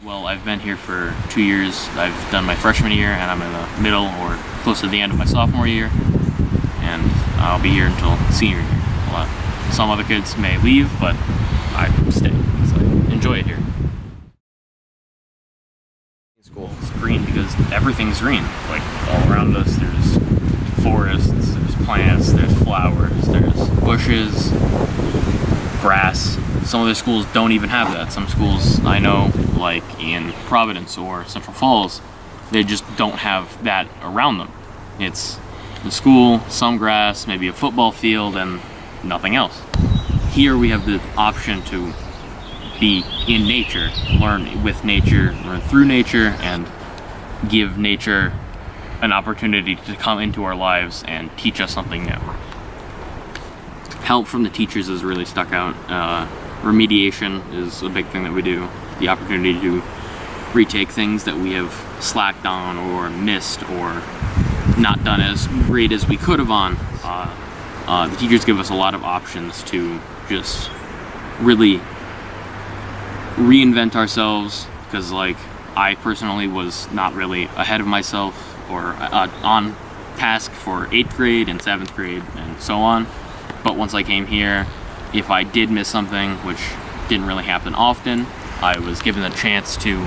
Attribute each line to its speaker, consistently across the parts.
Speaker 1: Well, I've been here for 2 years. I've done my freshman year, and I'm in the middle or close to the end of my sophomore year, and I'll be here until senior year. Some other kids may leave, but I stay because I enjoy it here. School is green because everything's green. Like all around us, there's forests, there's plants, there's flowers, there's bushes, grass. Some of the schools don't even have that. Some schools I know, like in Providence or Central Falls, they just don't have that around them. It's the school, some grass, maybe a football field, and nothing else. Here we have the option to be in nature, learn with nature, learn through nature, and give nature an opportunity to come into our lives and teach us something new. Help from the teachers has really stuck out. Remediation is a big thing that we do. The opportunity to retake things that we have slacked on or missed or not done as great as we could have on. The teachers give us a lot of options to just really reinvent ourselves, because like I personally was not really ahead of myself or on task for 8th grade and 7th grade and so on. But once I came here, if I did miss something, which didn't really happen often, I was given a chance to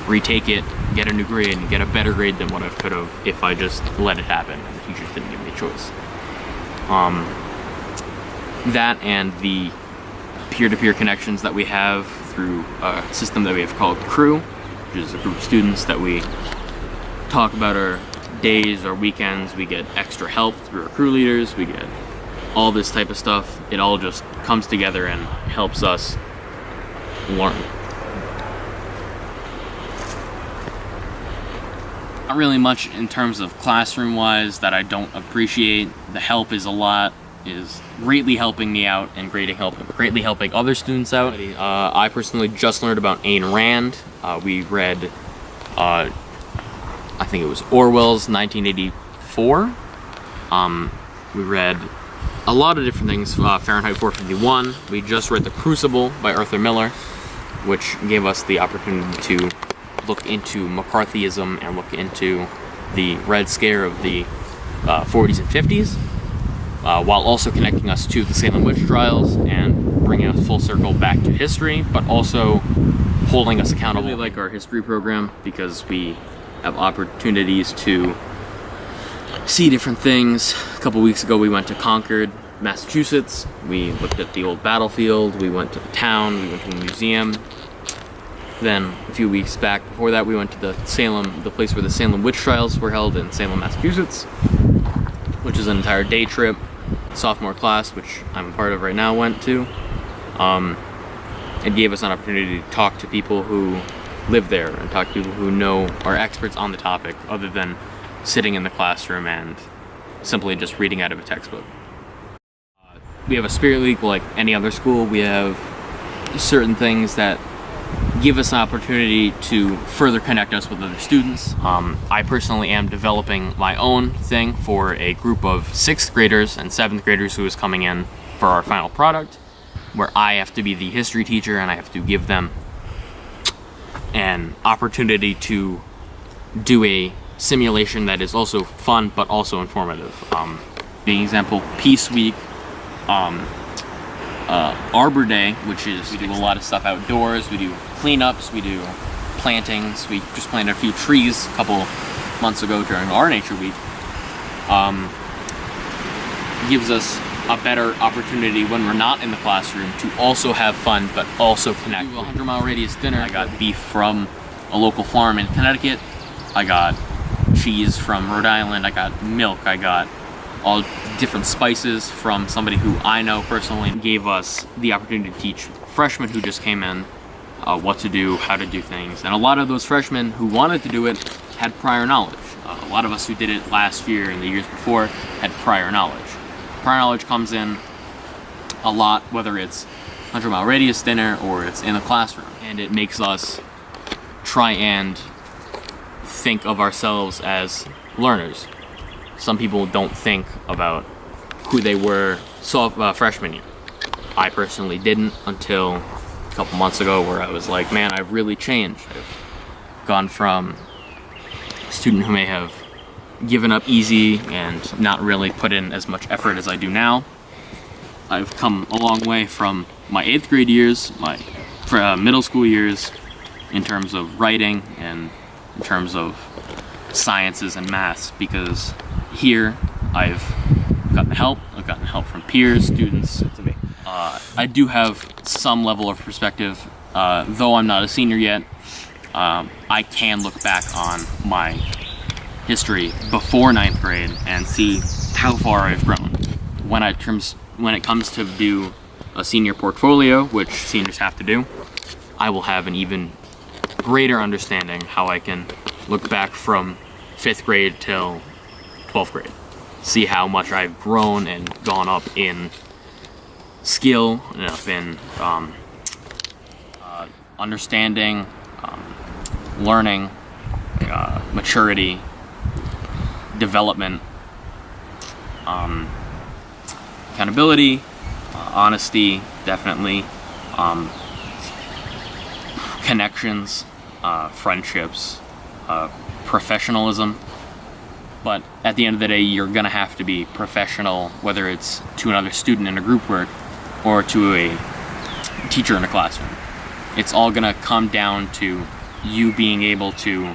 Speaker 1: retake it, get a new grade, and get a better grade than what I could have if I just let it happen and the teachers didn't give me a choice. That and the peer-to-peer connections that we have through a system that we have called Crew, which is a group of students that we talk about our days or weekends. We get extra help through our crew leaders, we get all this type of stuff. It all just comes together and helps us learn. Not really much in terms of classroom-wise that I don't appreciate. The help is greatly helping me out and greatly helping other students out. I personally just learned about Ayn Rand. We read, I think it was Orwell's 1984. We read a lot of different things, Fahrenheit 451. We just read The Crucible by Arthur Miller, which gave us the opportunity to look into McCarthyism and look into the Red Scare of the 40s and 50s, while also connecting us to the Salem witch trials and bringing us full circle back to history, but also holding us accountable. I really like our history program because we have opportunities to see different things. A couple weeks ago we went to Concord, Massachusetts. We looked at the old battlefield, we went to the town, we went to a museum. Then a few weeks back before that we went to the place where the Salem witch trials were held in Salem, Massachusetts, which is an entire day trip. Sophomore class, which I'm a part of right now, went to. It gave us an opportunity to talk to people who live there and talk to people who are experts on the topic, other than sitting in the classroom and simply just reading out of a textbook. We have a Spirit League like any other school. We have certain things that give us an opportunity to further connect us with other students. I personally am developing my own thing for a group of 6th graders and 7th graders who is coming in for our final product, where I have to be the history teacher and I have to give them an opportunity to do a simulation that is also fun but also informative. Being example, Peace Week, Arbor Day, which is we do a lot of stuff outdoors. We do cleanups, we do plantings. We just planted a few trees a couple months ago during our Nature Week. Gives us a better opportunity when we're not in the classroom to also have fun but also connect. 100-mile radius dinner. I got beef from a local farm in Connecticut. I got cheese from Rhode Island. I got milk. I got all different spices from somebody who I know personally. Gave us the opportunity to teach freshmen who just came in what to do, how to do things. And a lot of those freshmen who wanted to do it had prior knowledge. A lot of us who did it last year and the years before had prior knowledge. Prior knowledge comes in a lot, whether it's 100-mile radius dinner or it's in the classroom. And it makes us try and think of ourselves as learners. Some people don't think about who they were freshman year. I personally didn't until couple months ago where I was like, man, I've really changed. I've gone from a student who may have given up easy and not really put in as much effort as I do now. I've come a long way from my 8th grade years, my middle school years, in terms of writing and in terms of sciences and maths, because here I've gotten help. I've gotten help from peers, students. I do have some level of perspective, though I'm not a senior yet. I can look back on my history before 9th grade and see how far I've grown. When it comes to do a senior portfolio, which seniors have to do, I will have an even greater understanding how I can look back from 5th grade till 12th grade. See how much I've grown and gone up in skill, in understanding, learning, maturity, development, accountability, honesty, definitely, connections, friendships, professionalism. But at the end of the day, you're gonna have to be professional, whether it's to another student in a group work or to a teacher in a classroom. It's all gonna come down to you being able to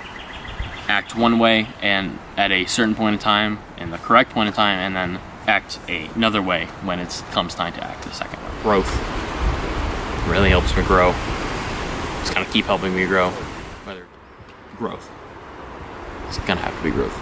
Speaker 1: act one way and at a certain point in time, in the correct point in time, and then act another way when it comes time to act the second way. Growth really helps me grow. It's gonna keep helping me grow. Growth. It's gonna have to be growth.